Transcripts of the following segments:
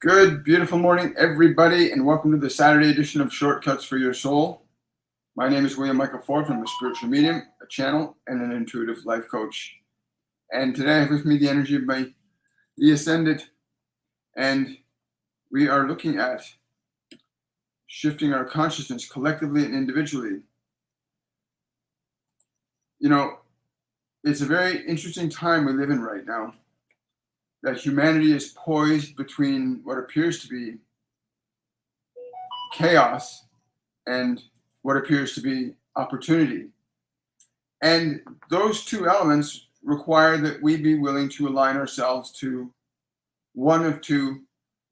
Good, beautiful morning, everybody, and welcome to the Saturday edition of Shortcuts for Your Soul. My name is William Michael Forbes. I'm a spiritual medium, a channel, and an intuitive life coach. And today I have with me the energy of the Ascended, and we are looking at shifting our consciousness collectively and individually. You know, it's a very interesting time we live in right now, that humanity is poised between what appears to be chaos and what appears to be opportunity. And those two elements require that we be willing to align ourselves to one of two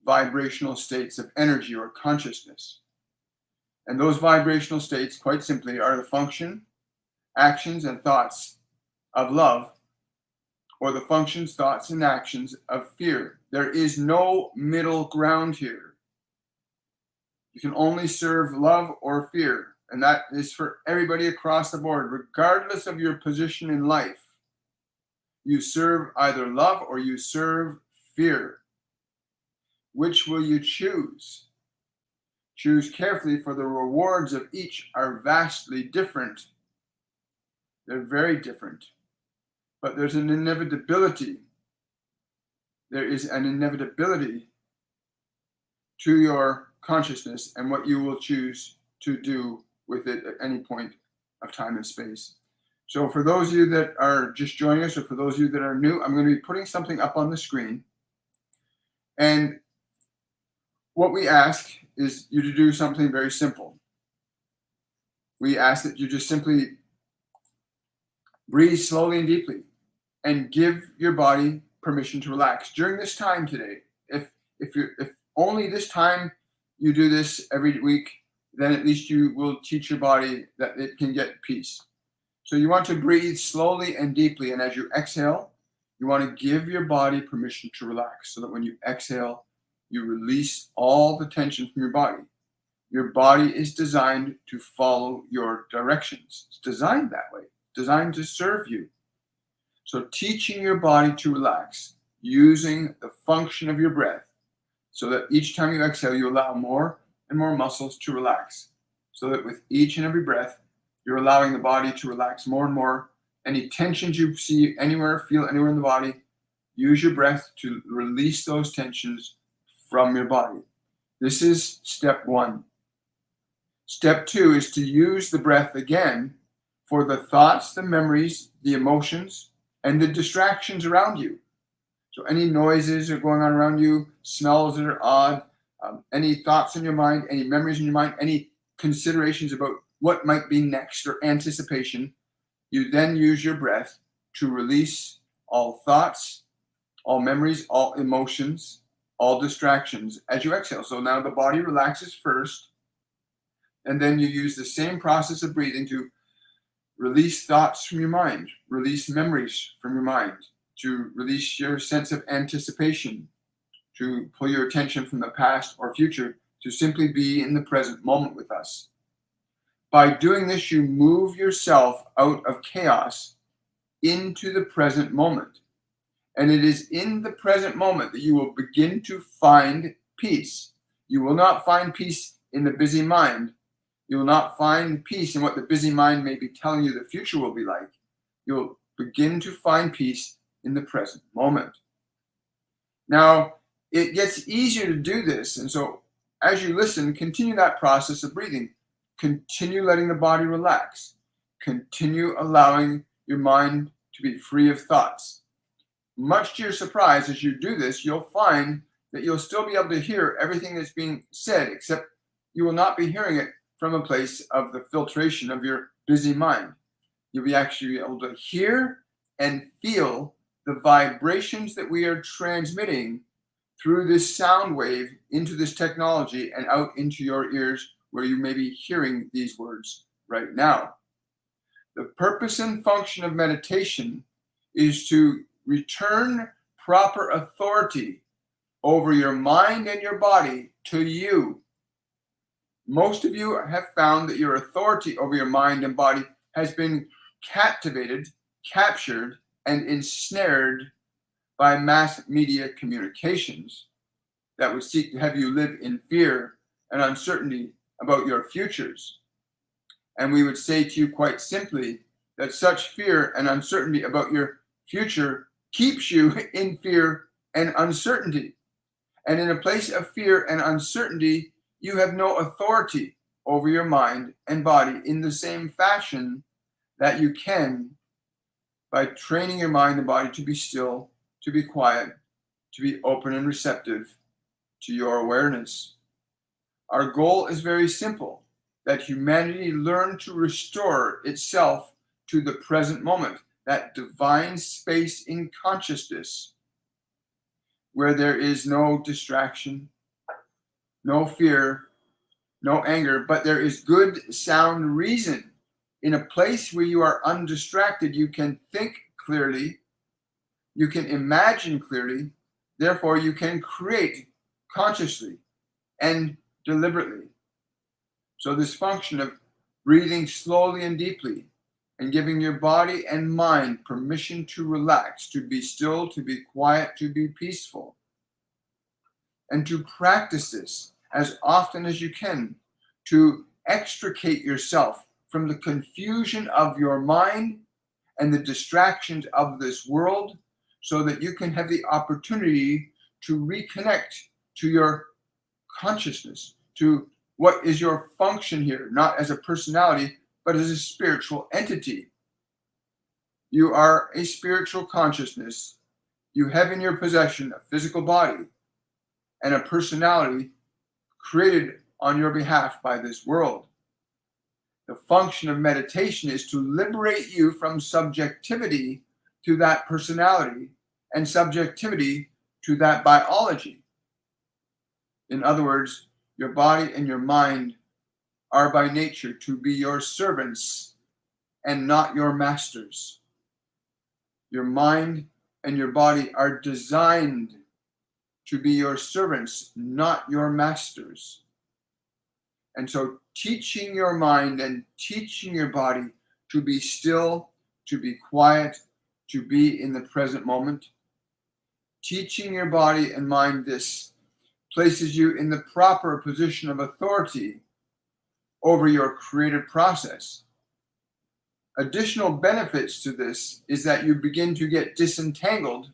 vibrational states of energy or consciousness. And those vibrational states, quite simply, are the function, actions, and thoughts of love, or the functions, thoughts, and actions of fear. There is no middle ground here. You can only serve love or fear, and that is for everybody across the board, regardless of your position in life. You serve either love or you serve fear. Which will you choose? Choose carefully, for the rewards of each are vastly different. They're very different. But there's an inevitability. There is an inevitability to your consciousness and what you will choose to do with it at any point of time and space. So for those of you that are just joining us, or for those of you that are new, I'm going to be putting something up on the screen. And what we ask is you to do something very simple. We ask that you just simply breathe slowly and deeply and give your body permission to relax during this time today. If only this time you do this every week, then at least you will teach your body that it can get peace. So you want to breathe slowly and deeply, and as you exhale, you want to give your body permission to relax, so that when you exhale, you release all the tension from your body. Your body is designed to follow your directions. It's designed that way, designed to serve you. So teaching your body to relax using the function of your breath, so that each time you exhale, you allow more and more muscles to relax, so that with each and every breath, you're allowing the body to relax more and more. Any tensions you see anywhere, feel anywhere in the body, use your breath to release those tensions from your body. This is step one. Step two is to use the breath again for the thoughts, the memories, the emotions, and the distractions around you. So any noises are going on around you, smells that are odd, any thoughts in your mind, any memories in your mind, any considerations about what might be next or anticipation, you then use your breath to release all thoughts, all memories, all emotions, all distractions as you exhale. So now the body relaxes first, and then you use the same process of breathing to release thoughts from your mind, release memories from your mind, to release your sense of anticipation, to pull your attention from the past or future, to simply be in the present moment with us. By doing this, you move yourself out of chaos into the present moment. And it is in the present moment that you will begin to find peace. You will not find peace in the busy mind. You will not find peace in what the busy mind may be telling you the future will be like. You'll begin to find peace in the present moment. Now, it gets easier to do this. And so as you listen, continue that process of breathing. Continue letting the body relax. Continue allowing your mind to be free of thoughts. Much to your surprise, as you do this, you'll find that you'll still be able to hear everything that's being said, except you will not be hearing it from a place of the filtration of your busy mind. You'll be actually able to hear and feel the vibrations that we are transmitting through this sound wave into this technology and out into your ears, where you may be hearing these words right now. The purpose and function of meditation is to return proper authority over your mind and your body to you. Most of you have found that your authority over your mind and body has been captivated, captured, and ensnared by mass media communications that would seek to have you live in fear and uncertainty about your futures. And we would say to you quite simply that such fear and uncertainty about your future keeps you in fear and uncertainty. And in a place of fear and uncertainty, you have no authority over your mind and body in the same fashion that you can by training your mind and body to be still, to be quiet, to be open and receptive to your awareness. Our goal is very simple, that humanity learn to restore itself to the present moment, that divine space in consciousness where there is no distraction, no fear, no anger, but there is good, sound reason. In a place where you are undistracted, you can think clearly, you can imagine clearly, therefore you can create consciously and deliberately. So this function of breathing slowly and deeply and giving your body and mind permission to relax, to be still, to be quiet, to be peaceful, and to practice this as often as you can, to extricate yourself from the confusion of your mind and the distractions of this world, so that you can have the opportunity to reconnect to your consciousness, to what is your function here, not as a personality, but as a spiritual entity. You are a spiritual consciousness. You have in your possession a physical body and a personality created on your behalf by this world. The function of meditation is to liberate you from subjectivity to that personality and subjectivity to that biology. In other words, your body and your mind are by nature to be your servants and not your masters. Your mind and your body are designed to be your servants, not your masters. And so teaching your mind and teaching your body to be still, to be quiet, to be in the present moment, teaching your body and mind this places you in the proper position of authority over your creative process. Additional benefits to this is that you begin to get disentangled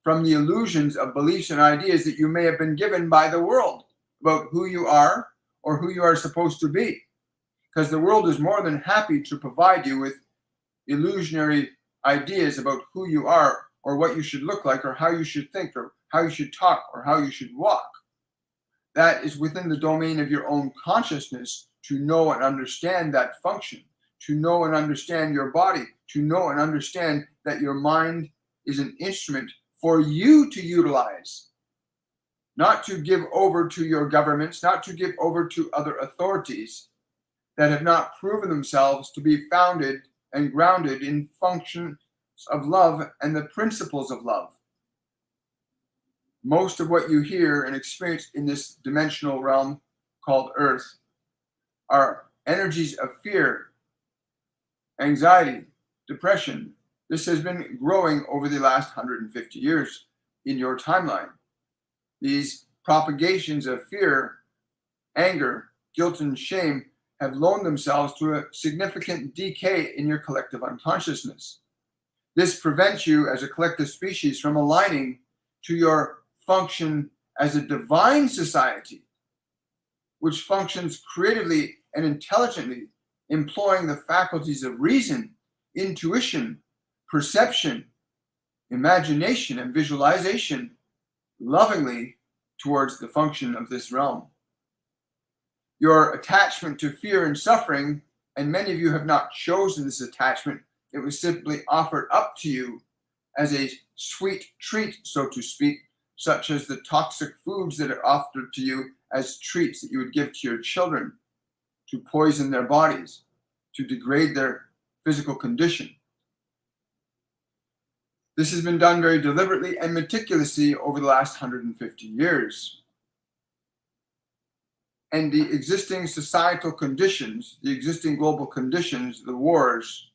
from the illusions of beliefs and ideas that you may have been given by the world about who you are or who you are supposed to be. Because the world is more than happy to provide you with illusionary ideas about who you are or what you should look like or how you should think or how you should talk or how you should walk. That is within the domain of your own consciousness to know and understand that function, to know and understand your body, to know and understand that your mind is an instrument for you to utilize, not to give over to your governments, not to give over to other authorities that have not proven themselves to be founded and grounded in functions of love and the principles of love. Most of what you hear and experience in this dimensional realm called Earth are energies of fear, anxiety, depression. This has been growing over the last 150 years in your timeline. These propagations of fear, anger, guilt, and shame have loaned themselves to a significant decay in your collective unconsciousness. This prevents you as a collective species from aligning to your function as a divine society, which functions creatively and intelligently, employing the faculties of reason, intuition, perception, imagination, and visualization lovingly towards the function of this realm. Your attachment to fear and suffering, and many of you have not chosen this attachment, it was simply offered up to you as a sweet treat, so to speak, such as the toxic foods that are offered to you as treats that you would give to your children to poison their bodies, to degrade their physical condition. This has been done very deliberately and meticulously over the last 150 years. And the existing societal conditions, the existing global conditions, the wars,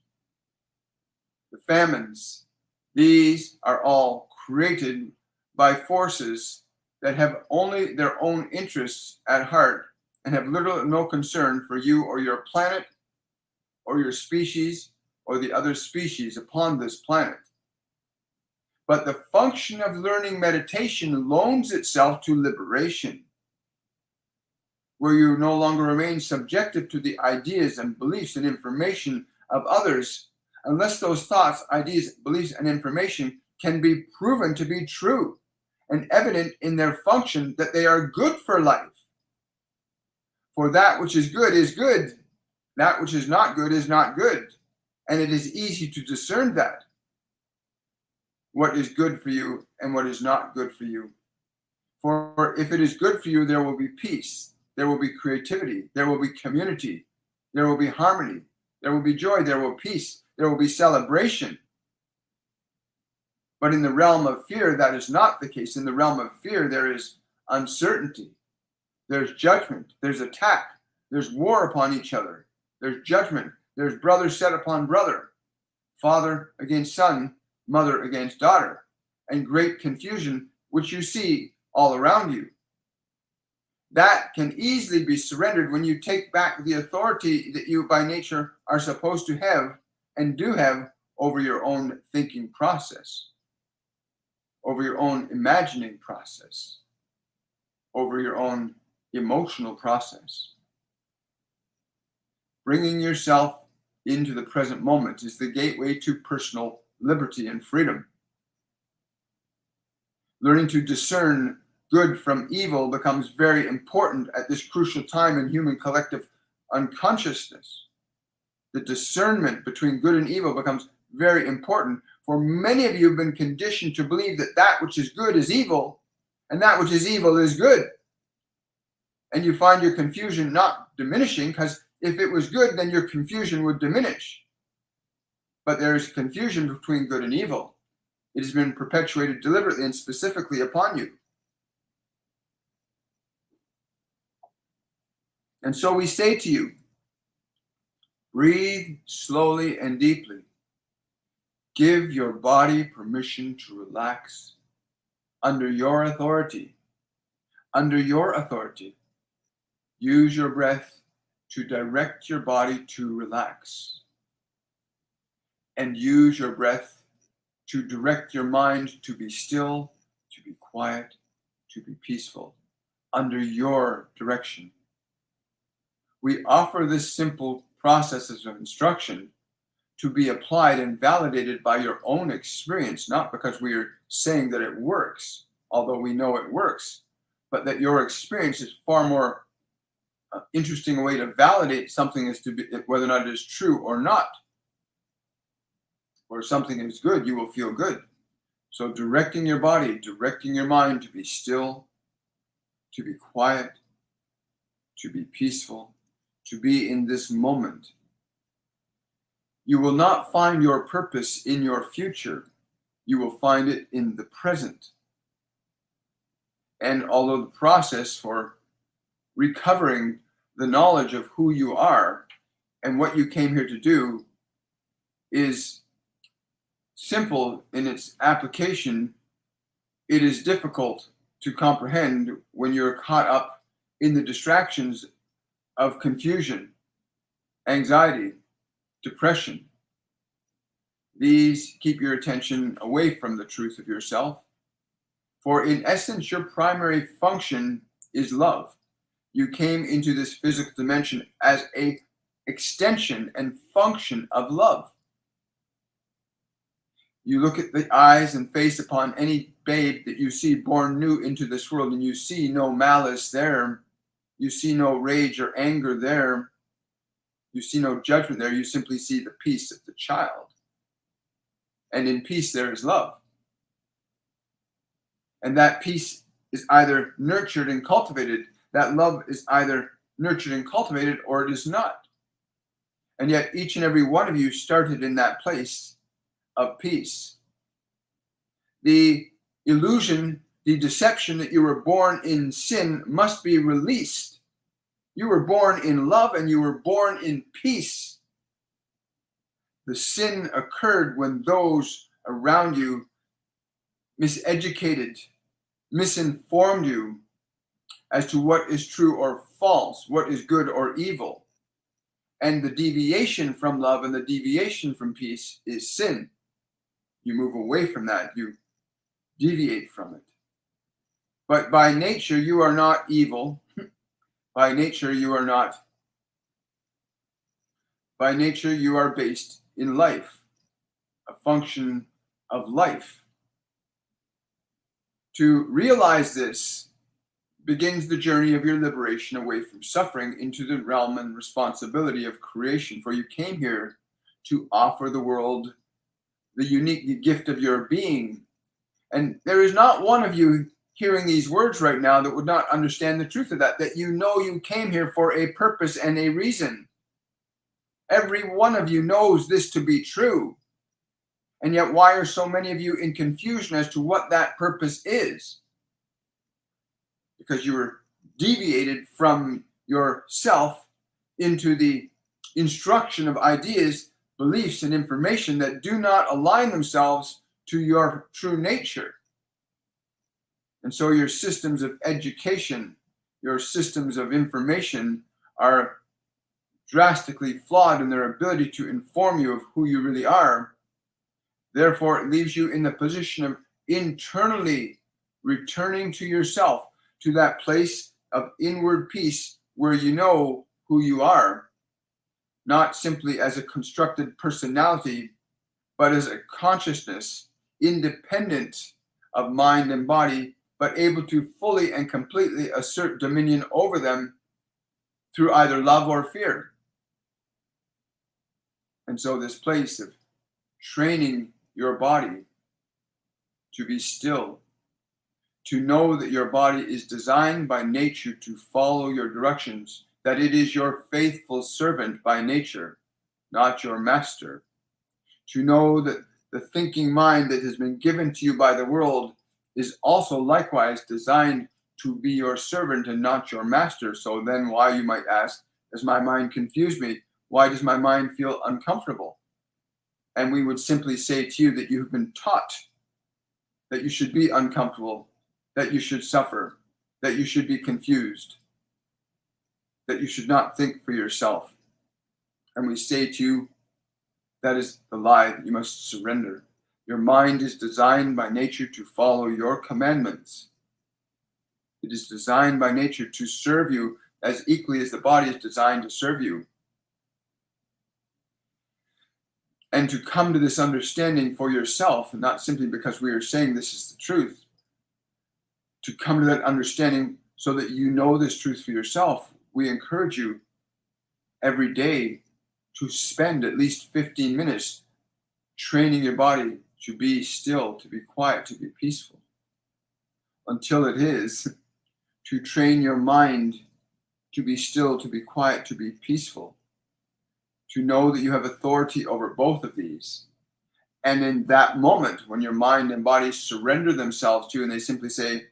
the famines, these are all created by forces that have only their own interests at heart and have little or no concern for you or your planet or your species or the other species upon this planet. But the function of learning meditation loans itself to liberation, where you no longer remain subjective to the ideas and beliefs and information of others, unless those thoughts, ideas, beliefs, and information can be proven to be true and evident in their function that they are good for life. For that which is good, that which is not good, and it is easy to discern that, what is good for you and what is not good for you. For if it is good for you, there will be peace, there will be creativity, there will be community, there will be harmony, there will be joy, there will be peace, there will be celebration. But in the realm of fear, that is not the case. In the realm of fear, there is uncertainty, there's judgment, there's attack, there's war upon each other, there's judgment, there's brother set upon brother, father against son, mother against daughter, and great confusion, which you see all around you. That can easily be surrendered when you take back the authority that you by nature are supposed to have and do have over your own thinking process, over your own imagining process, over your own emotional process. Bringing yourself into the present moment is the gateway to personal liberty and freedom. Learning to discern good from evil becomes very important at this crucial time in human collective unconsciousness. The discernment between good and evil becomes very important, for many of you have been conditioned to believe that that which is good is evil and that which is evil is good. And you find your confusion not diminishing, because if it was good, then your confusion would diminish. But there is confusion between good and evil. It has been perpetuated deliberately and specifically upon you. And so we say to you, breathe slowly and deeply. Give your body permission to relax under your authority. Under your authority. Use your breath to direct your body to relax. And use your breath to direct your mind to be still, to be quiet, to be peaceful, under your direction. We offer this simple process of instruction to be applied and validated by your own experience, not because we are saying that it works, although we know it works, but that your experience is far more interesting way to validate something as to be, whether or not it is true or not. Or something is good, you will feel good. So directing your body, directing your mind to be still, to be quiet, to be peaceful, to be in this moment. You will not find your purpose in your future. You will find it in the present. And although the process for recovering the knowledge of who you are and what you came here to do is simple in its application, it is difficult to comprehend when you're caught up in the distractions of confusion, anxiety, depression. These keep your attention away from the truth of yourself. For in essence, your primary function is love. You came into this physical dimension as an extension and function of love. You look at the eyes and face upon any babe that you see born new into this world, and you see no malice there. You see no rage or anger there. You see no judgment there. You simply see the peace of the child. And in peace there is love. And that peace is either nurtured and cultivated. That love is either nurtured and cultivated, or it is not. And yet each and every one of you started in that place of peace. The illusion, the deception that you were born in sin must be released. You were born in love and you were born in peace. The sin occurred when those around you miseducated misinformed you as to what is true or false, what is good or evil. And the deviation from love and the deviation from peace is sin. You move away from that, you deviate from it. But by nature, you are not evil. By nature, you are not. By nature, you are based in life, a function of life. To realize this begins the journey of your liberation away from suffering into the realm and responsibility of creation. For you came here to offer the world the unique gift of your being. And there is not one of you hearing these words right now that would not understand the truth of that you know you came here for a purpose and a reason. Every one of you knows this to be true. And yet, why are so many of you in confusion as to what that purpose is? Because you were deviated from yourself into the instruction of ideas, beliefs, and information that do not align themselves to your true nature. And so your systems of education, your systems of information are drastically flawed in their ability to inform you of who you really are. Therefore, it leaves you in the position of internally returning to yourself, to that place of inward peace where you know who you are, not simply as a constructed personality, but as a consciousness independent of mind and body, but able to fully and completely assert dominion over them through either love or fear. And so this place of training your body to be still, to know that your body is designed by nature to follow your directions, that it is your faithful servant by nature, not your master. To know that the thinking mind that has been given to you by the world is also likewise designed to be your servant and not your master. So then why, you might ask, does my mind confuse me? Why does my mind feel uncomfortable? And we would simply say to you that you have been taught that you should be uncomfortable, that you should suffer, that you should be confused, that you should not think for yourself. And we say to you, that is the lie that you must surrender. Your mind is designed by nature to follow your commandments. It is designed by nature to serve you as equally as the body is designed to serve you. And to come to this understanding for yourself, and not simply because we are saying this is the truth, to come to that understanding so that you know this truth for yourself, we encourage you every day to spend at least 15 minutes training your body to be still, to be quiet, to be peaceful. Until it is to train your mind to be still, to be quiet, to be peaceful. To know that you have authority over both of these. And in that moment, when your mind and body surrender themselves to you and they simply say,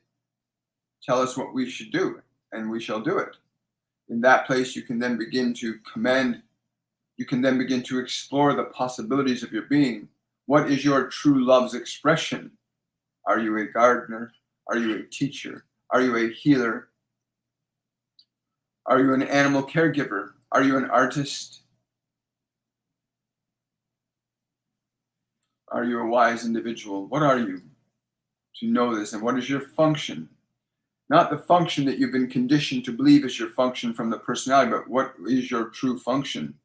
tell us what we should do, and we shall do it. In that place, you can then begin to command, you can then begin to explore the possibilities of your being. What is your true love's expression? Are you a gardener? Are you a teacher? Are you a healer? Are you an animal caregiver? Are you an artist? Are you a wise individual? What are you? To know this, and what is your function? Not the function that you've been conditioned to believe is your function from the personality, but what is your true function?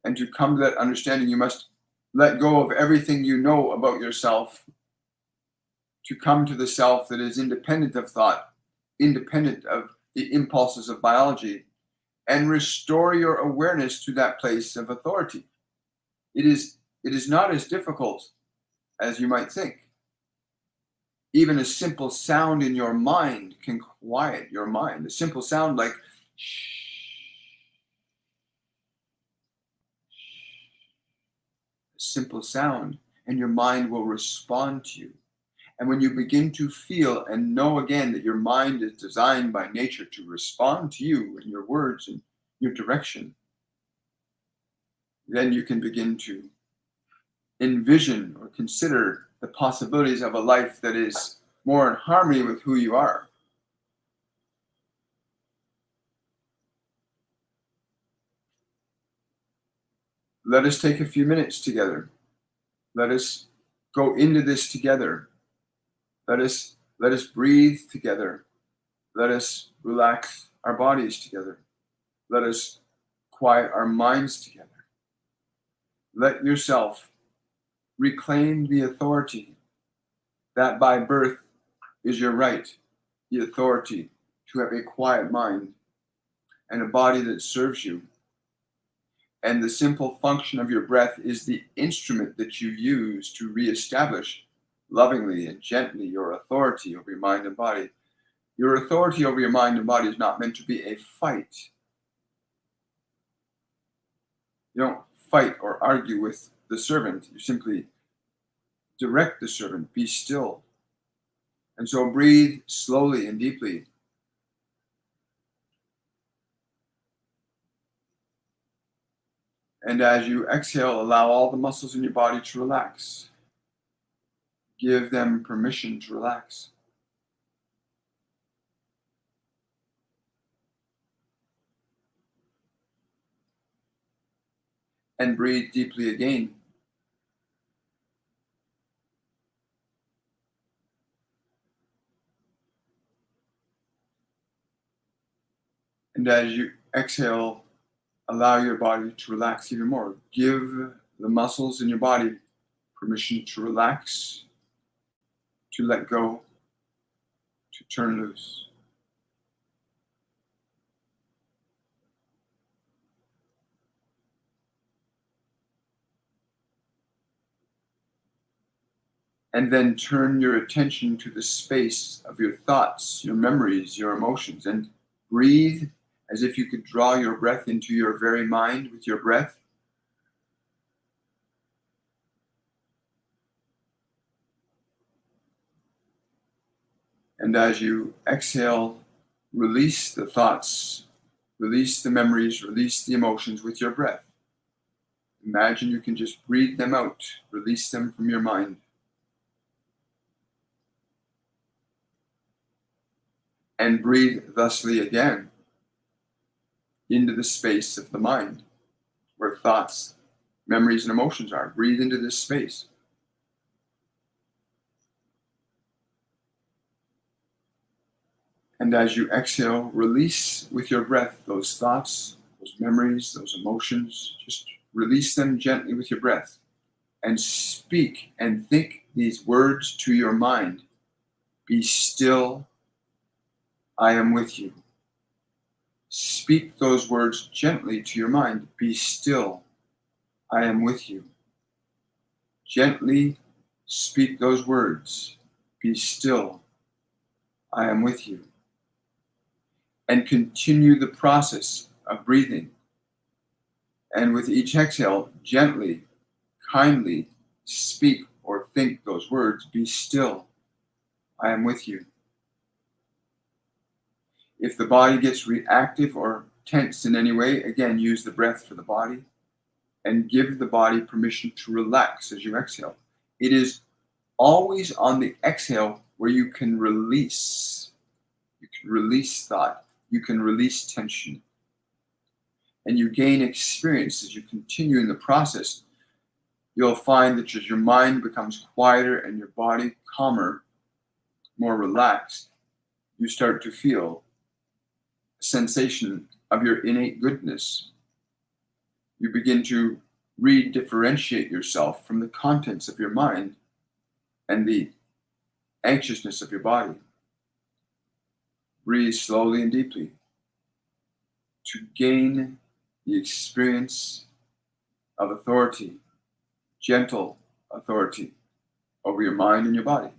And to come to that understanding, you must let go of everything you know about yourself to come to the self that is independent of thought, independent of the impulses of biology, and restore your awareness to that place of authority. It is not as difficult as you might think. Even a simple sound in your mind can quiet your mind. A simple sound like shh, a simple sound, and your mind will respond to you. And when you begin to feel and know again that your mind is designed by nature to respond to you and your words and your direction, then you can begin to envision or consider the possibilities of a life that is more in harmony with who you are. Let us take a few minutes together. Let us go into this together. Let us breathe together. Let us relax our bodies together. Let us quiet our minds together. Let yourself reclaim the authority that by birth is your right, the authority to have a quiet mind and a body that serves you. And the simple function of your breath is the instrument that you use to reestablish lovingly and gently your authority over your mind and body. Your authority over your mind and body is not meant to be a fight. You don't fight or argue with the servant. You simply direct the servant, be still. And so breathe slowly and deeply. And as you exhale, allow all the muscles in your body to relax. Give them permission to relax. And breathe deeply again. And as you exhale, allow your body to relax even more. Give the muscles in your body permission to relax, to let go, to turn loose. And then turn your attention to the space of your thoughts, your memories, your emotions, and breathe as if you could draw your breath into your very mind with your breath. And as you exhale, release the thoughts, release the memories, release the emotions with your breath. Imagine you can just breathe them out, release them from your mind. And breathe thusly again into the space of the mind where thoughts, memories, and emotions are. Breathe into this space. And as you exhale, release with your breath those thoughts, those memories, those emotions. Just release them gently with your breath. And speak and think these words to your mind. Be still, I am with you. Speak those words gently to your mind. Be still, I am with you. Gently speak those words. Be still, I am with you. And continue the process of breathing. And with each exhale, gently, kindly speak or think those words. Be still, I am with you. If the body gets reactive or tense in any way, again, use the breath for the body and give the body permission to relax as you exhale. It is always on the exhale where you can release. You can release thought. You can release tension. And you gain experience as you continue in the process. You'll find that as your mind becomes quieter and your body calmer, more relaxed, you start to feel a sensation of your innate goodness. You begin to re-differentiate yourself from the contents of your mind and the anxiousness of your body. Breathe slowly and deeply to gain the experience of authority, gentle authority over your mind and your body.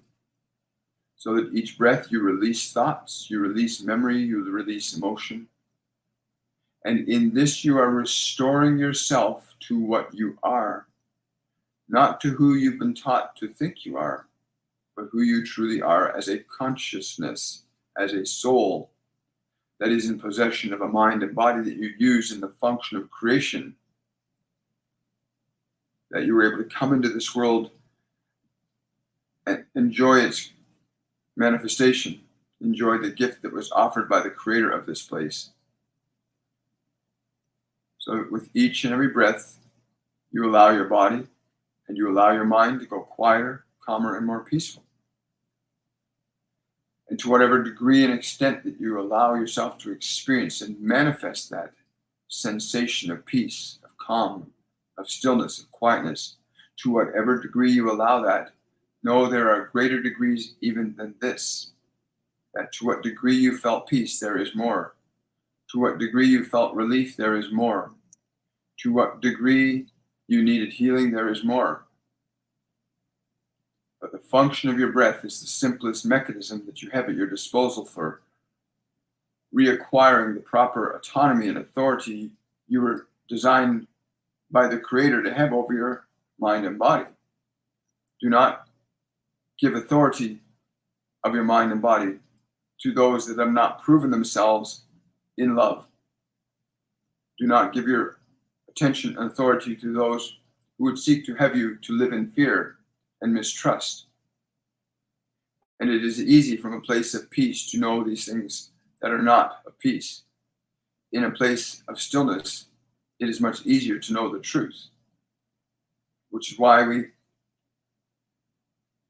So that each breath you release thoughts, you release memory, you release emotion. And in this you are restoring yourself to what you are, not to who you've been taught to think you are, but who you truly are as a consciousness, as a soul that is in possession of a mind and body that you use in the function of creation, that you were able to come into this world and enjoy its manifestation. Enjoy the gift that was offered by the creator of this place. So with each and every breath, you allow your body and you allow your mind to go quieter, calmer, and more peaceful. And to whatever degree and extent that you allow yourself to experience and manifest that sensation of peace, of calm, of stillness, of quietness, to whatever degree you allow that, know there are greater degrees even than this. That to what degree you felt peace, there is more. To what degree you felt relief, there is more. To what degree you needed healing, there is more. But the function of your breath is the simplest mechanism that you have at your disposal for reacquiring the proper autonomy and authority you were designed by the Creator to have over your mind and body. Do not give authority of your mind and body to those that have not proven themselves in love. Do not give your attention and authority to those who would seek to have you to live in fear and mistrust. And it is easy from a place of peace to know these things that are not of peace. In a place of stillness, it is much easier to know the truth, which is why we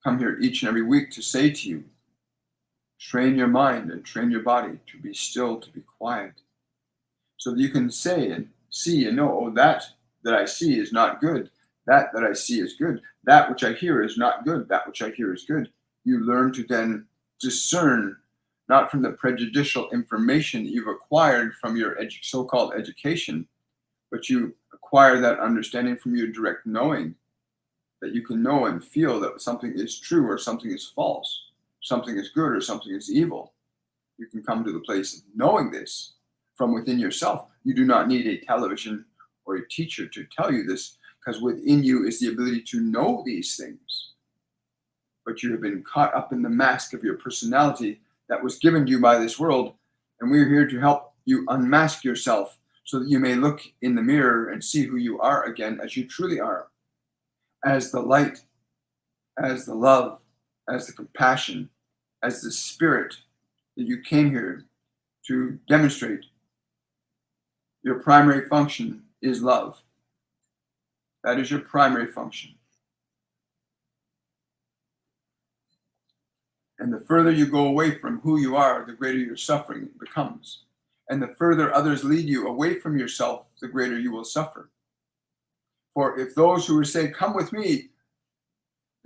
come here each and every week to say to you, train your mind and train your body to be still, to be quiet, so that you can say and see and know, oh, that I see is not good. That I see is good. That which I hear is not good. That which I hear is good. You learn to then discern, not from the prejudicial information that you've acquired from your so-called education, but you acquire that understanding from your direct knowing, that you can know and feel that something is true or something is false, something is good or something is evil. You can come to the place of knowing this from within yourself. You do not need a television or a teacher to tell you this, because within you is the ability to know these things. But you have been caught up in the mask of your personality that was given to you by this world, and we're here to help you unmask yourself so that you may look in the mirror and see who you are again as you truly are, as the light, as the love, as the compassion, as the spirit that you came here to demonstrate. Your primary function is love. That is your primary function. And the further you go away from who you are, the greater your suffering becomes. And the further others lead you away from yourself, the greater you will suffer. For if those who say, come with me,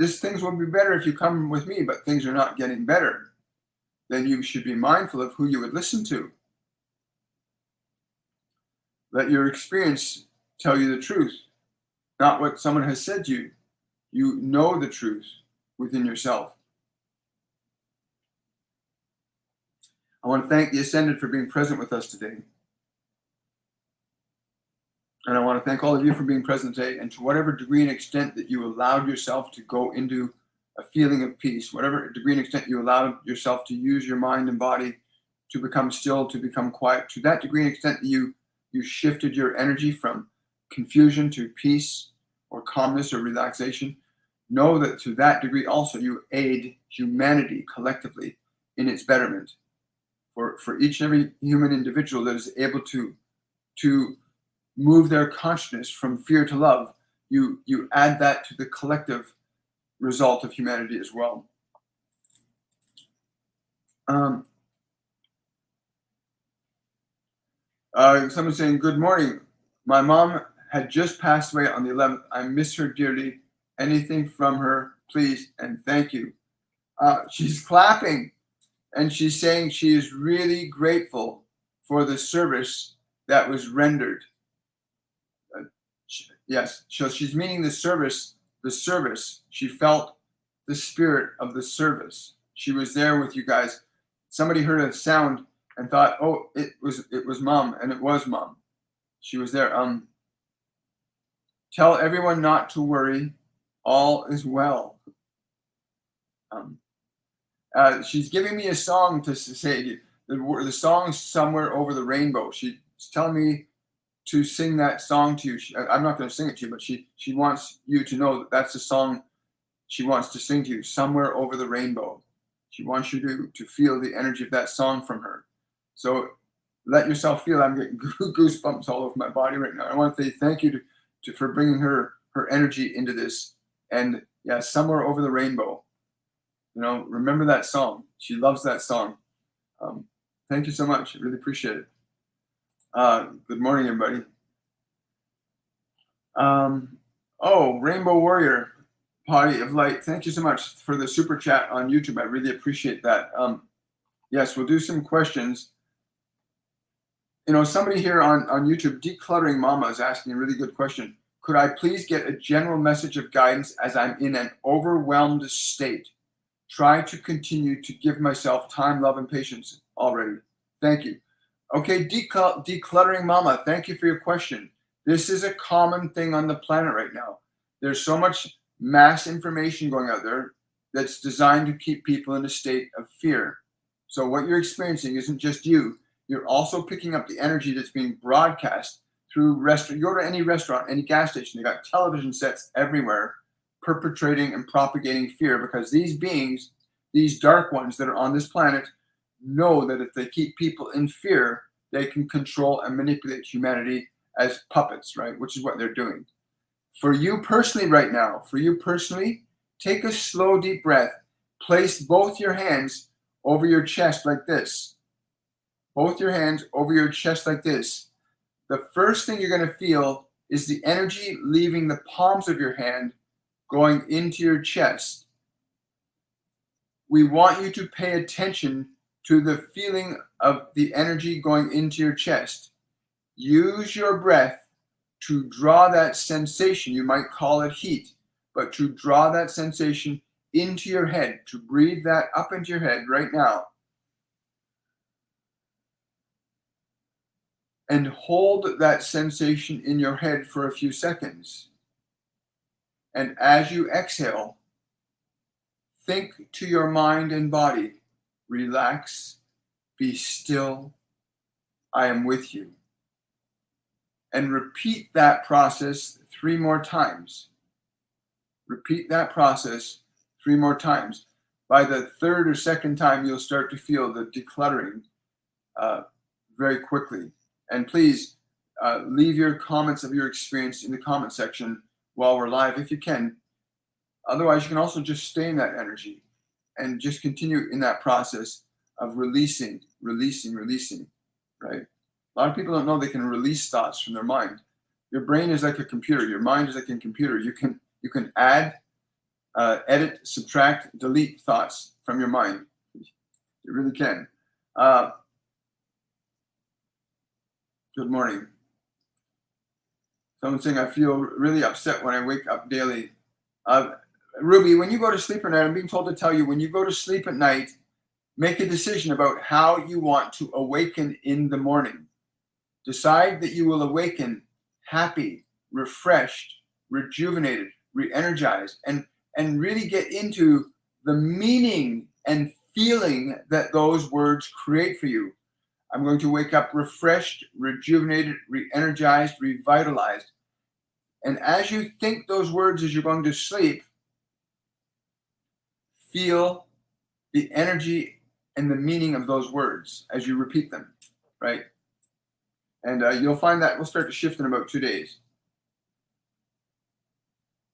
things will be better if you come with me, but things are not getting better, then you should be mindful of who you would listen to. Let your experience tell you the truth, not what someone has said to you. You know the truth within yourself. I want to thank the Ascended for being present with us today. And I want to thank all of you for being present today, and to whatever degree and extent that you allowed yourself to go into a feeling of peace, whatever degree and extent you allowed yourself to use your mind and body to become still, to become quiet, to that degree and extent that you shifted your energy from confusion to peace or calmness or relaxation, know that to that degree also you aid humanity collectively in its betterment. For each and every human individual that is able to move their consciousness from fear to love, you add that to the collective result of humanity as well. Someone's saying, good morning. My mom had just passed away on the 11th. I miss her dearly. Anything from her, please, and thank you. She's clapping, and she's saying she is really grateful for the service that was rendered. Yes, so she's meaning the service. She felt the spirit of the service. She was there with you guys. Somebody heard a sound and thought, oh, it was Mom, and it was Mom. She was there. Tell everyone not to worry. All is well. She's giving me a song to say, the song Somewhere Over the Rainbow. She's telling me to sing that song to you. I'm not going to sing it to you, but she wants you to know that that's the song she wants to sing to you, Somewhere Over the Rainbow. She wants you to feel the energy of that song from her. So let yourself feel. I'm getting goosebumps all over my body right now. I want to say thank you for bringing her energy into this. And yeah, Somewhere Over the Rainbow. Remember that song. She loves that song. Thank you so much. I really appreciate it. Good morning, everybody. Rainbow Warrior, Body of Light. Thank you so much for the super chat on YouTube. I really appreciate that. Yes, we'll do some questions. Somebody here on YouTube, Decluttering Mama, is asking a really good question. Could I please get a general message of guidance as I'm in an overwhelmed state? Try to continue to give myself time, love, and patience already. Thank you. Okay, Decluttering Mama, thank you for your question. This is a common thing on the planet right now. There's so much mass information going out there that's designed to keep people in a state of fear. So what you're experiencing isn't just you. You're also picking up the energy that's being broadcast through restaurant. You go to any restaurant, any gas station, they got television sets everywhere perpetrating and propagating fear, because these beings, these dark ones that are on this planet, know that if they keep people in fear, they can control and manipulate humanity as puppets, right? Which is what they're doing. For you personally right now, take a slow, deep breath. Place both your hands over your chest like this. Both your hands over your chest like this. The first thing you're going to feel is the energy leaving the palms of your hand going into your chest. We want you to pay attention to the feeling of the energy going into your chest. Use your breath to draw that sensation. You might call it heat, but to draw that sensation into your head, to breathe that up into your head right now. And hold that sensation in your head for a few seconds. And as you exhale, think to your mind and body, relax, be still, I am with you. And repeat that process 3 more times. Repeat that process 3 more times. By the 3rd or 2nd time, you'll start to feel the decluttering very quickly. And please leave your comments of your experience in the comment section while we're live, if you can. Otherwise, you can also just stay in that energy and just continue in that process of releasing, right? A lot of people don't know they can release thoughts from their mind. Your brain is like a computer. Your mind is like a computer. You can add, edit, subtract, delete thoughts from your mind. You really can. Good morning. Someone's saying, I feel really upset when I wake up daily. Ruby, when you go to sleep at night, I'm being told to tell you, when you go to sleep at night, make a decision about how you want to awaken in the morning. Decide that you will awaken happy, refreshed, rejuvenated, re-energized, and really get into the meaning and feeling that those words create for you. I'm going to wake up refreshed, rejuvenated, re-energized, revitalized. And as you think those words as you're going to sleep, feel the energy and the meaning of those words as you repeat them, right? And you'll find that will start to shift in about 2 days.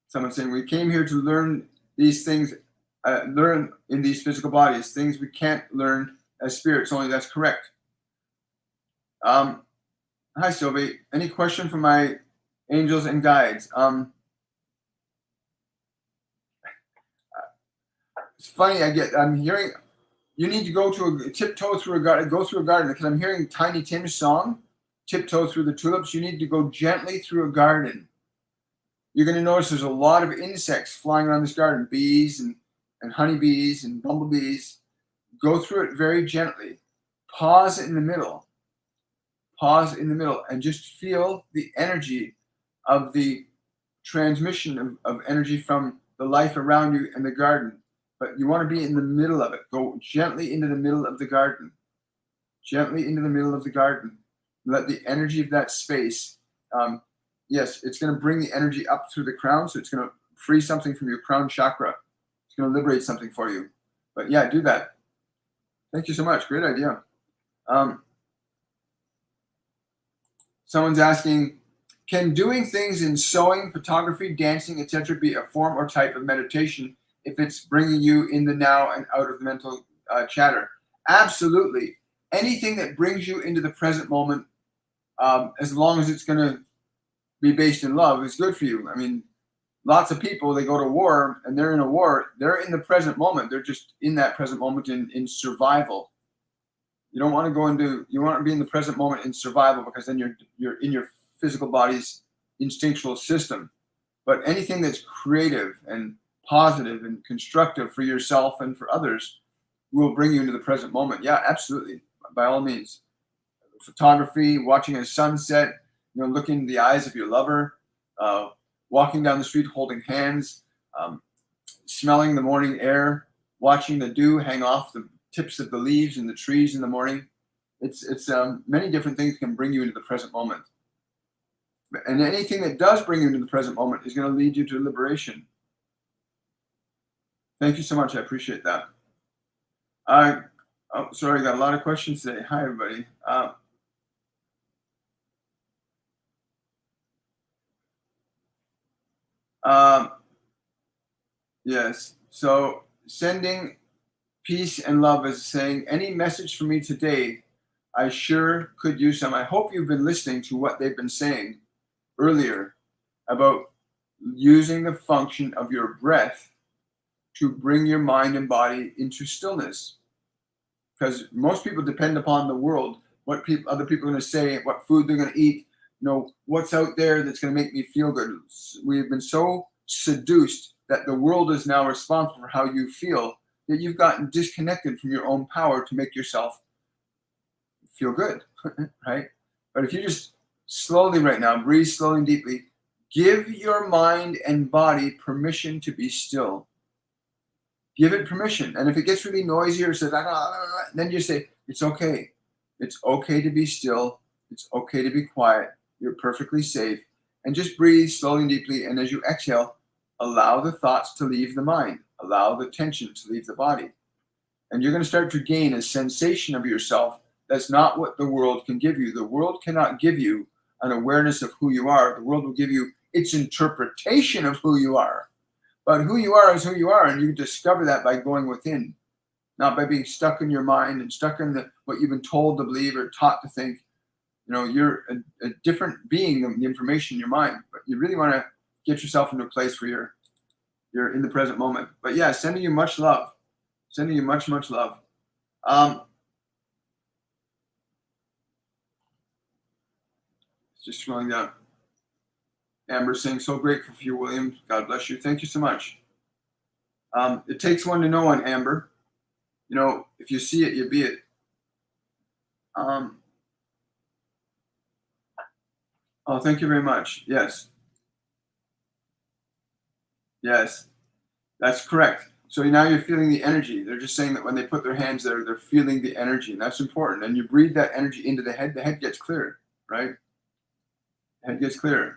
Someone's saying, we came here to learn these things, learn in these physical bodies, things we can't learn as spirits only. That's correct. Hi, Sylvie. Any question from my angels and guides? It's funny, I'm hearing, you need to go through a garden, because I'm hearing Tiny Tim's song, Tiptoe Through the Tulips. You need to go gently through a garden. You're going to notice there's a lot of insects flying around this garden, bees and honeybees and bumblebees. Go through it very gently. Pause in the middle. And just feel the energy of the transmission of energy from the life around you in the garden. But you want to be in the middle of it. Go gently into the middle of the garden. Let the energy of that space, yes, it's going to bring the energy up through the crown. So it's going to free something from your crown chakra. It's going to liberate something for you. But yeah, do that. Thank you so much. Great idea. Someone's asking, can doing things in sewing, photography, dancing, etc. be a form or type of meditation if it's bringing you in the now and out of the mental chatter? Absolutely. Anything that brings you into the present moment, as long as it's going to be based in love, is good for you. I mean, lots of people, they go to war and they're in a war. They're in the present moment. They're just in that present moment in survival. You don't want to go into, you want to be in the present moment in survival, because then you're in your physical body's instinctual system. But anything that's creative and positive and constructive for yourself and for others will bring you into the present moment. Yeah, absolutely. By all means. Photography, watching a sunset, looking in the eyes of your lover, walking down the street holding hands, smelling the morning air, watching the dew hang off the tips of the leaves in the trees in the morning. It's many different things can bring you into the present moment. And anything that does bring you into the present moment is going to lead you to liberation. Thank you so much. I appreciate that. Sorry, I got a lot of questions today. Hi, everybody. Yes. So sending peace and love is saying, any message for me today, I sure could use some. I hope you've been listening to what they've been saying earlier about using the function of your breath to bring your mind and body into stillness. Because most people depend upon the world, what other people are going to say, what food they're going to eat, what's out there that's going to make me feel good. We've been so seduced that the world is now responsible for how you feel, that you've gotten disconnected from your own power to make yourself feel good, right? But if you just slowly right now, breathe slowly and deeply, give your mind and body permission to be still. Give it permission. And if it gets really noisy or says, then you say, it's okay. It's okay to be still. It's okay to be quiet. You're perfectly safe. And just breathe slowly and deeply. And as you exhale, allow the thoughts to leave the mind. Allow the tension to leave the body. And you're going to start to gain a sensation of yourself that's not what the world can give you. The world cannot give you an awareness of who you are. The world will give you its interpretation of who you are. But who you are is who you are, and you discover that by going within, not by being stuck in your mind and stuck in what you've been told to believe or taught to think. You're a different being than the information in your mind, but you really want to get yourself into a place where you're in the present moment. But yeah, sending you much love. Sending you much, much love. Just scrolling down. Amber saying, so grateful for you, William. God bless you. Thank you so much. It takes one to know one, Amber. If you see it, you be it. Thank you very much. Yes. Yes, that's correct. So now you're feeling the energy. They're just saying that when they put their hands there, they're feeling the energy, and that's important. And you breathe that energy into the head gets clearer, right? The head gets clearer.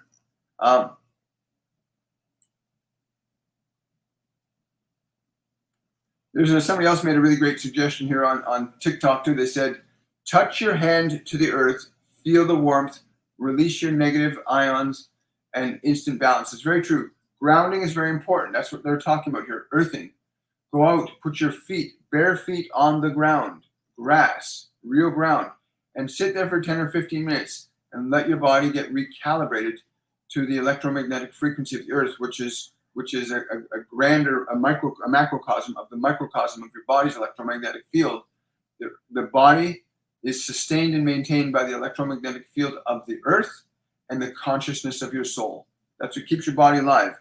There's somebody else made a really great suggestion here on TikTok too. They said, touch your hand to the earth, feel the warmth, release your negative ions, and instant balance. It's very true. Grounding is very important. That's what they're talking about here, earthing. Go out, put your bare feet on the ground, grass, real ground, and sit there for 10 or 15 minutes and let your body get recalibrated to the electromagnetic frequency of the earth, which is a macrocosm of the microcosm of your body's electromagnetic field. The body is sustained and maintained by the electromagnetic field of the earth and the consciousness of your soul. That's what keeps your body alive.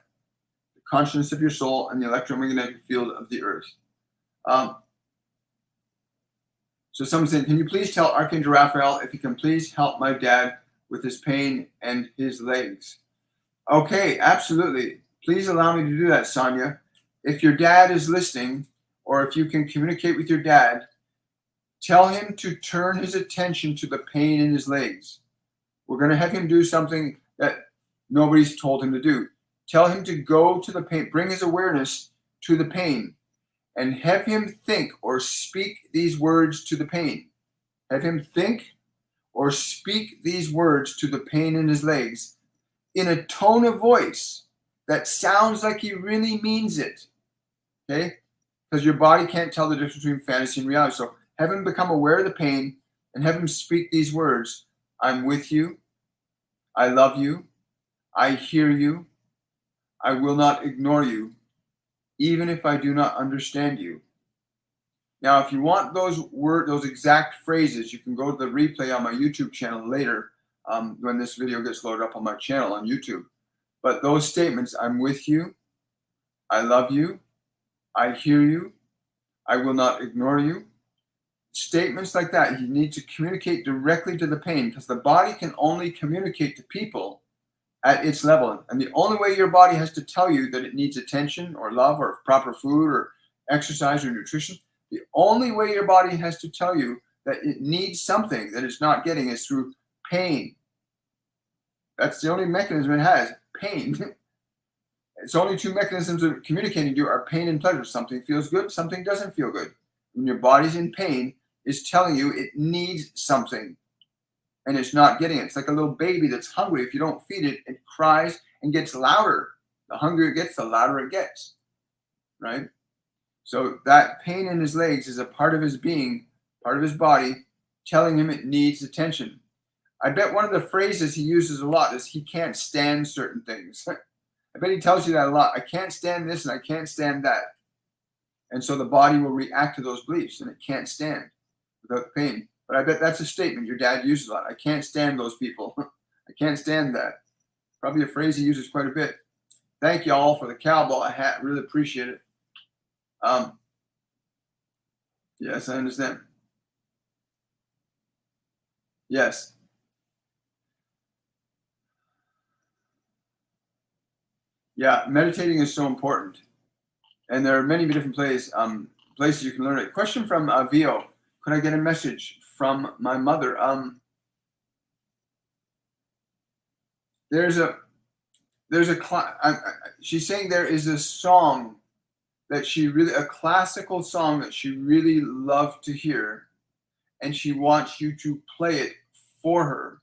The consciousness of your soul and the electromagnetic field of the earth. So someone's saying, can you please tell Archangel Raphael if he can please help my dad with his pain and his legs? Okay, absolutely. Please allow me to do that, Sonia. If your dad is listening, or if you can communicate with your dad, tell him to turn his attention to the pain in his legs. We're going to have him do something that nobody's told him to do. Tell him to go to the pain, bring his awareness to the pain, and have him think or speak these words to the pain. Have him think or speak these words to the pain in his legs in a tone of voice that sounds like he really means it. Okay? Because your body can't tell the difference between fantasy and reality. So have him become aware of the pain and have him speak these words. I'm with you. I love you. I hear you. I will not ignore you, even if I do not understand you. Now, if you want those exact phrases, you can go to the replay on my YouTube channel later when this video gets loaded up on my channel on YouTube. But those statements, I'm with you, I love you, I hear you, I will not ignore you. Statements like that, you need to communicate directly to the pain, because the body can only communicate to people at its level. And the only way your body has to tell you that it needs attention or love or proper food or exercise or nutrition, the only way your body has to tell you that it needs something that it's not getting is through pain. That's the only mechanism it has, pain. It's only two mechanisms of communicating to you are pain and pleasure. Something feels good, something doesn't feel good. When your body's in pain, it's telling you it needs something and it's not getting it. It's like a little baby that's hungry. If you don't feed it, it cries and gets louder. The hungrier it gets, the louder it gets, right? So that pain in his legs is a part of his being, part of his body, telling him it needs attention. I bet one of the phrases he uses a lot is he can't stand certain things. I bet he tells you that a lot. I can't stand this and I can't stand that. And so the body will react to those beliefs and it can't stand without pain. But I bet that's a statement your dad uses a lot. I can't stand those people. I can't stand that. Probably a phrase he uses quite a bit. Thank you all for the cowboy hat. Really appreciate it. Yes, I understand. Yes. Yeah, meditating is so important. And there are many different places you can learn it. Question from Vio. Could I get a message from my mother? She's saying there is a song that a classical song that she really loved to hear, and she wants you to play it for her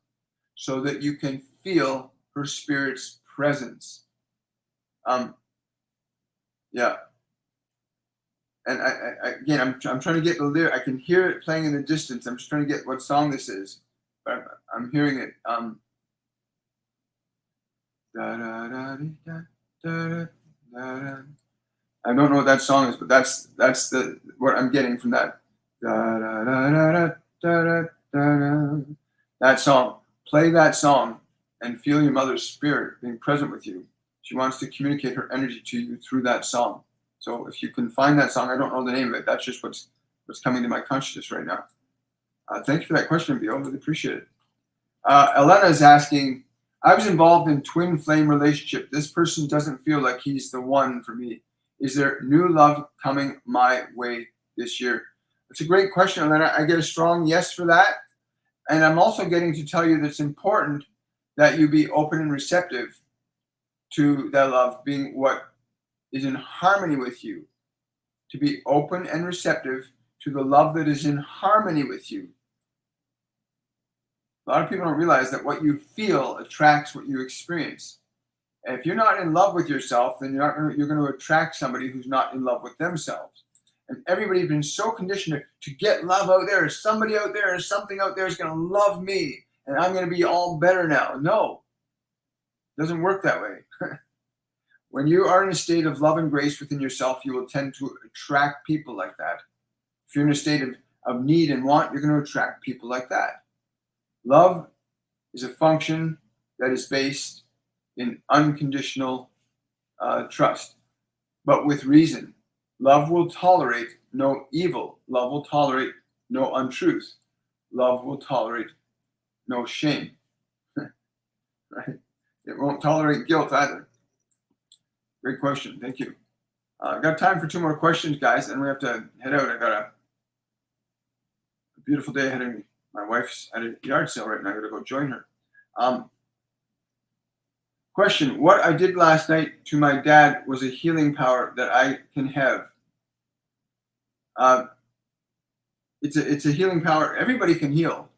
so that you can feel her spirit's presence. Yeah. And again, I'm trying to get the lyric. I can hear it playing in the distance. I'm just trying to get what song this is. But I'm hearing it. I don't know what that song is, but that's what I'm getting from that. That song. Play that song and feel your mother's spirit being present with you. She wants to communicate her energy to you through that song. So if you can find that song, I don't know the name of it. That's just what's coming to my consciousness right now. Thank you for that question, Bio. Really appreciate it. Elena is asking, I was involved in twin flame relationship. This person doesn't feel like he's the one for me. Is there new love coming my way this year? It's a great question, Elena. I get a strong yes for that. And I'm also getting to tell you that it's important that you be open and receptive to that love being what is in harmony with you. To be open and receptive to the love that is in harmony with you. A lot of people don't realize that what you feel attracts what you experience. And if you're not in love with yourself, then you're going to attract somebody who's not in love with themselves. And everybody's been so conditioned to get love out there. Somebody out there or something out there is going to love me, and I'm going to be all better now. No, it doesn't work that way. When you are in a state of love and grace within yourself, you will tend to attract people like that. If you're in a state of need and want, you're going to attract people like that. Love is a function that is based in unconditional trust, but with reason. Love will tolerate no evil. Love will tolerate no untruth. Love will tolerate no shame. Right? It won't tolerate guilt either. Great question. Thank you. I've got time for 2 more questions, guys, and we have to head out. I got a beautiful day ahead of me. My wife's at a yard sale right now. I got to go join her. Question. What I did last night to my dad was a healing power that I can have. It's a healing power. Everybody can heal.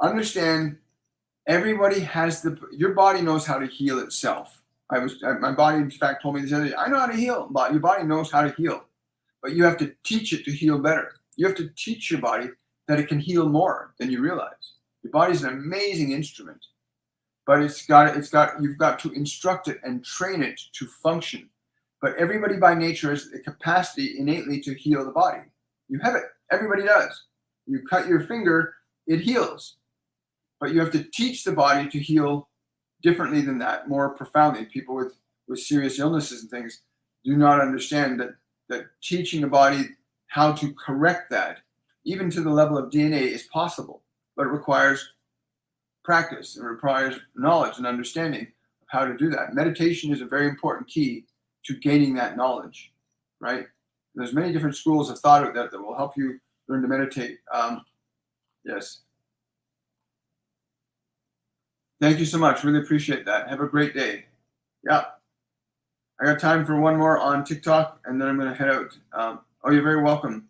Understand, everybody has your body knows how to heal itself. My body, in fact, told me this other day, I know how to heal, but your body knows how to heal. But you have to teach it to heal better. You have to teach your body that it can heal more than you realize. Your body's an amazing instrument, but you've got to instruct it and train it to function. But everybody by nature has the capacity innately to heal the body. You have it. Everybody does. You cut your finger, it heals. But you have to teach the body to heal differently than that, more profoundly. People with serious illnesses and things do not understand that teaching the body how to correct that, even to the level of DNA, is possible. But it requires practice. It requires knowledge and understanding of how to do that. Meditation is a very important key to gaining that knowledge, right? There's many different schools of thought out there that will help you learn to meditate. Yes. Thank you so much. Really appreciate that. Have a great day. Yeah. I got time for one more on TikTok, and then I'm going to head out. Oh, you're very welcome.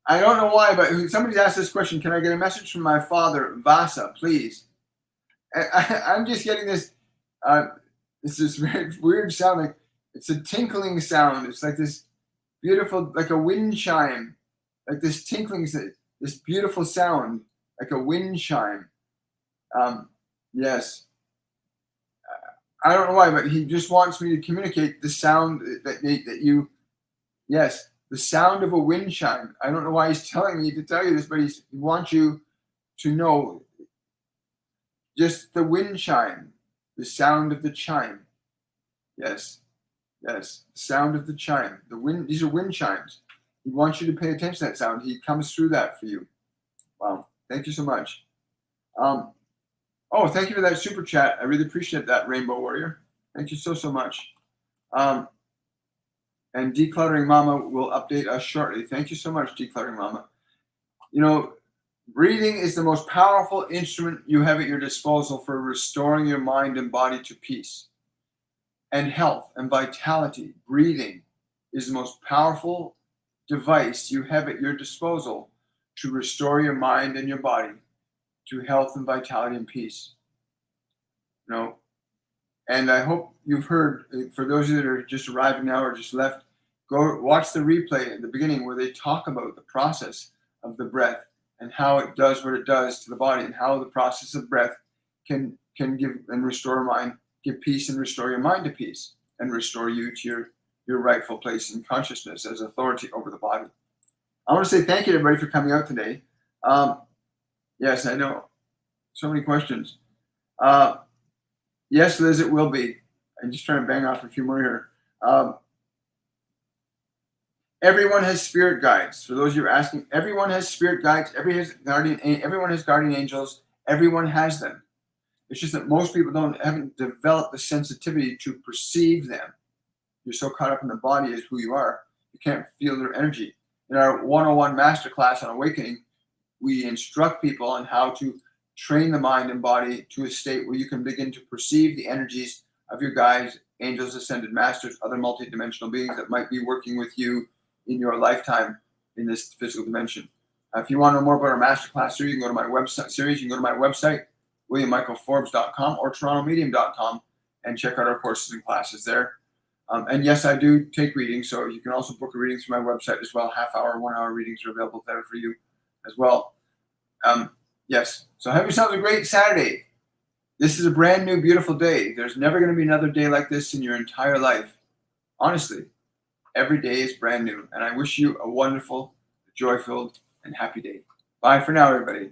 I don't know why, but somebody's asked this question. Can I get a message from my father, Vasa, please? I'm just getting this. This is very weird sounding. It's a tinkling sound. It's like this beautiful, like a wind chime, like this tinkling, this beautiful sound, like a wind chime. Yes. I don't know why, but he just wants me to communicate the sound that you. Yes, the sound of a wind chime. I don't know why he's telling me to tell you this, but he wants you to know just the wind chime, the sound of the chime. Yes, yes, the sound of the chime. The wind. These are wind chimes. He wants you to pay attention to that sound. He comes through that for you. Wow, thank you so much. Oh, thank you for that super chat. I really appreciate that, Rainbow Warrior. Thank you so much. And Decluttering Mama will update us shortly. Thank you so much, Decluttering Mama. You know, breathing is the most powerful instrument you have at your disposal for restoring your mind and body to peace and health and vitality. Breathing is the most powerful device you have at your disposal to restore your mind and your body to health and vitality and peace. You know, and I hope you've heard, for those of you that are just arriving now or just left, go watch the replay at the beginning where they talk about the process of the breath and how it does what it does to the body, and how the process of breath can give and restore mind, give peace and restore your mind to peace, and restore you to your rightful place in consciousness as authority over the body. I want to say thank you to everybody for coming out today. Yes, I know. So many questions. Yes, Liz, it will be. I'm just trying to bang off a few more here. Everyone has spirit guides. For those of you who are asking, everyone has spirit guides. Everyone has guardian angels. Everyone has them. It's just that most people haven't developed the sensitivity to perceive them. You're so caught up in the body as who you are, you can't feel their energy. In our 101 Masterclass on Awakening, we instruct people on how to train the mind and body to a state where you can begin to perceive the energies of your guides, angels, ascended masters, other multidimensional beings that might be working with you in your lifetime in this physical dimension. If you want to know more about our Masterclass series, you can go to my website, williammichaelforbes.com or torontomedium.com, and check out our courses and classes there. And yes, I do take readings, so you can also book a reading through my website as well. Half-hour, 1 hour readings are available there for you as well. Yes, so have yourselves a great Saturday. This is a brand new, beautiful day. There's never going to be another day like this in your entire life. Honestly, every day is brand new. And I wish you a wonderful, joy-filled, and happy day. Bye for now, everybody.